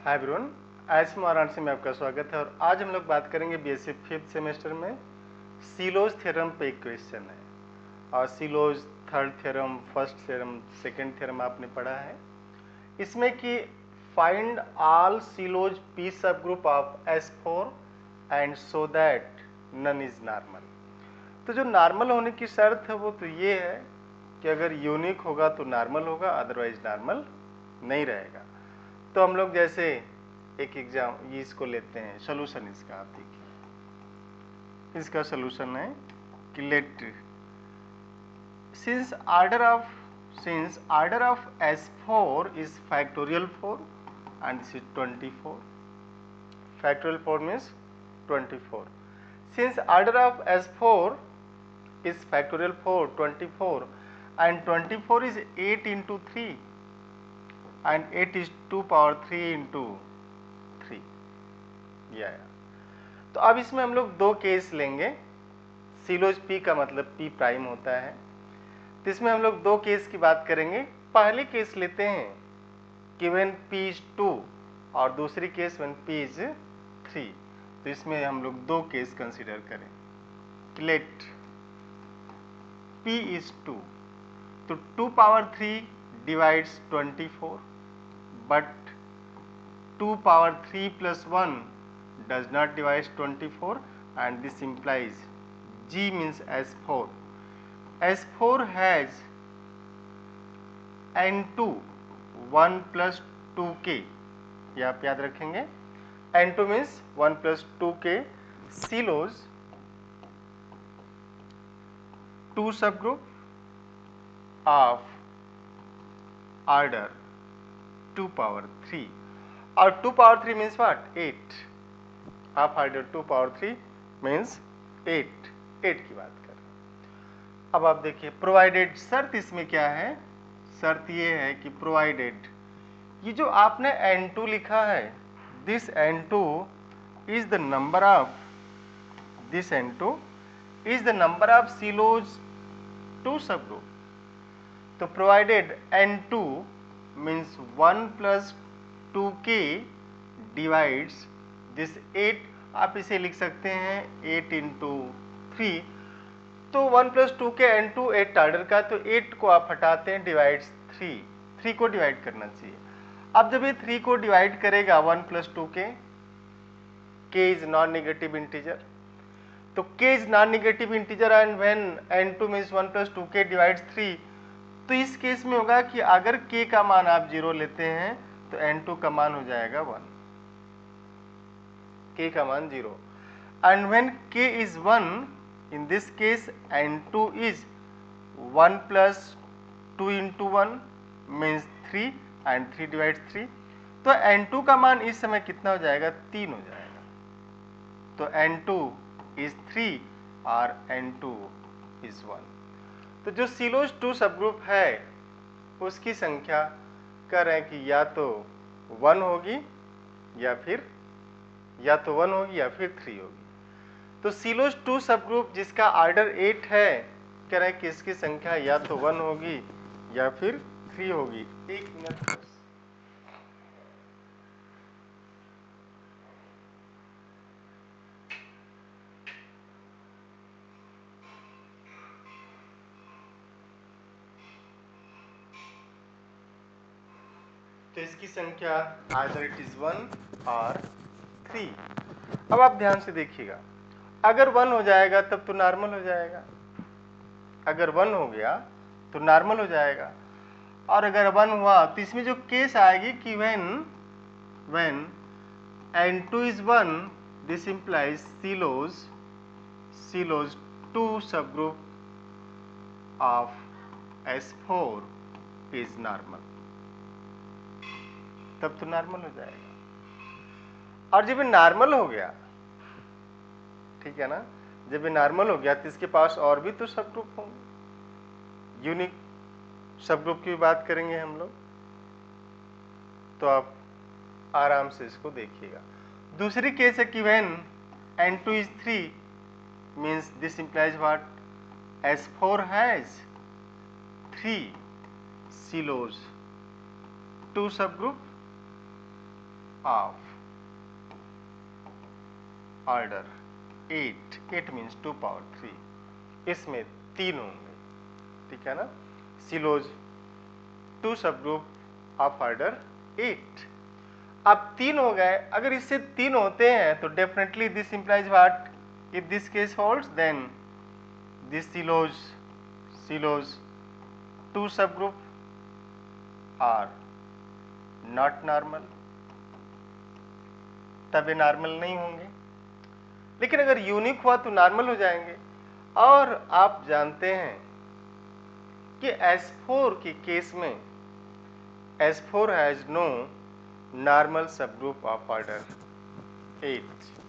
Hi everyone, आज वाराणसी में आपका स्वागत है। और आज हम लोग बात करेंगे बीएससी 5th सेमेस्टर में सीलोज थ्योरम पे एक क्वेश्चन है। और Sylow's third theorem, first theorem, second theorem आपने पढ़ा है। इसमें कि find all Sylow's p subgroup of S4 and so that none is normal. तो जो नॉर्मल होने की शर्त है वो तो ये है कि अगर यूनिक होगा तो नॉर्मल होगा, अदरवाइज नॉर्मल नहीं रहेगा। तो हम लोग जैसे एक एग्जाम इसको लेते हैं, सोल्यूशन इसका आप देखिए। इसका सोल्यूशन है कि let since order of S4 is factorial 4 and this is 24. Factorial 4 means 24. Since order of S4 is factorial 4, 24 and 24 is 8 into 3 and 8 is 2 power 3 into 3. या तो अब इसमें हम लोग दो केस लेंगे। सीलोज पी का मतलब पी प्राइम होता है, तो इसमें हम लोग दो केस की बात करेंगे। पहले केस लेते हैं कि व्हेन पी इज 2 और दूसरी केस व्हेन पी इज 3। तो इसमें हम लोग दो केस कंसीडर करें। लेट पी इज 2, तो 2 power 3 divides 24, but 2 power 3 plus 1 does not divide 24, and this implies G means S4. S4 has N2 1 plus 2K, ये आप याद रखेंगे। N2 means 1 plus 2K silos 2 subgroup of order 2 power 3 और 2 power 3 means what? 8 half order 2 power 3 means 8 की बात कर रहे हैं। अब आप देखिए प्रोवाइडेड, शर्त इसमें क्या है? शर्त ये है कि प्रोवाइडेड, ये जो आपने N2 लिखा है, this N2 is the number of silos 2 subgroup। तो provided N2 means 1 plus 2K divides this 8, आप इसे लिख सकते हैं 8 into 3। तो 1 plus 2K N2 8 ऑर्डर का, तो 8 को आप हटाते हैं, डिवाइड्स 3 को डिवाइड करना चाहिए। अब जब ये 3 को डिवाइड करेगा 1 plus 2K, K is non negative integer, तो K is non negative integer and when N2 means 1 plus 2K divides 3, तो इस केस में होगा कि अगर K का मान आप 0 लेते हैं तो N2 का मान हो जाएगा 1, K का मान 0। And when K is 1, in this case N2 is 1 plus 2 into 1 means 3 and 3 divides 3, तो N2 का मान इस समय कितना हो जाएगा? 3 हो जाएगा। तो N2 is 3 और N2 is 1। तो जो सिलोज 2 सबग्रुप है उसकी संख्या कह रहे हैं कि या तो 1 होगी या फिर 3 होगी। तो सिलोज 2 सबग्रुप जिसका ऑर्डर 8 है, कह रहे हैं कि इसकी संख्या या तो 1 होगी या फिर 3 होगी। एक मिनट बस। तो इसकी संख्या आइदर इट इज 1 और 3। अब आप ध्यान से देखिएगा, अगर 1 हो जाएगा तब तो नॉर्मल हो जाएगा, अगर 1 हो गया तो नॉर्मल हो जाएगा। और अगर 1 हुआ तो इसमें जो केस आएगी कि when N2 is 1, this implies silos 2 subgroup of S4 is normal, तब तो नॉर्मल हो जाएगा। और जब ये नॉर्मल हो गया, ठीक है ना, जब ये नॉर्मल हो गया तो इसके पास और भी तो सब ग्रुप होंगे, यूनिक सब ग्रुप की बात करेंगे हम लोग। तो आप आराम से इसको देखिएगा। दूसरी केस है कि when N2 is 3 means this implies what? S4 has 3 silos 2 subgroup of order 8 means 2 power 3, इसमें 3 होंगे, ठीक है ना। Silos 2 subgroup of order 8। अब 3 हो गए, अगर इससे 3 होते हैं तो definitely this implies what, if this case holds then this Sylow's 2 सब ग्रुप आर नॉट नॉर्मल, तब ये नॉर्मल नहीं होंगे। लेकिन अगर यूनिक हुआ तो नॉर्मल हो जाएंगे। और आप जानते हैं कि S4 के केस में S4 हैज नो नॉर्मल सब ग्रुप ऑफ ऑर्डर 8।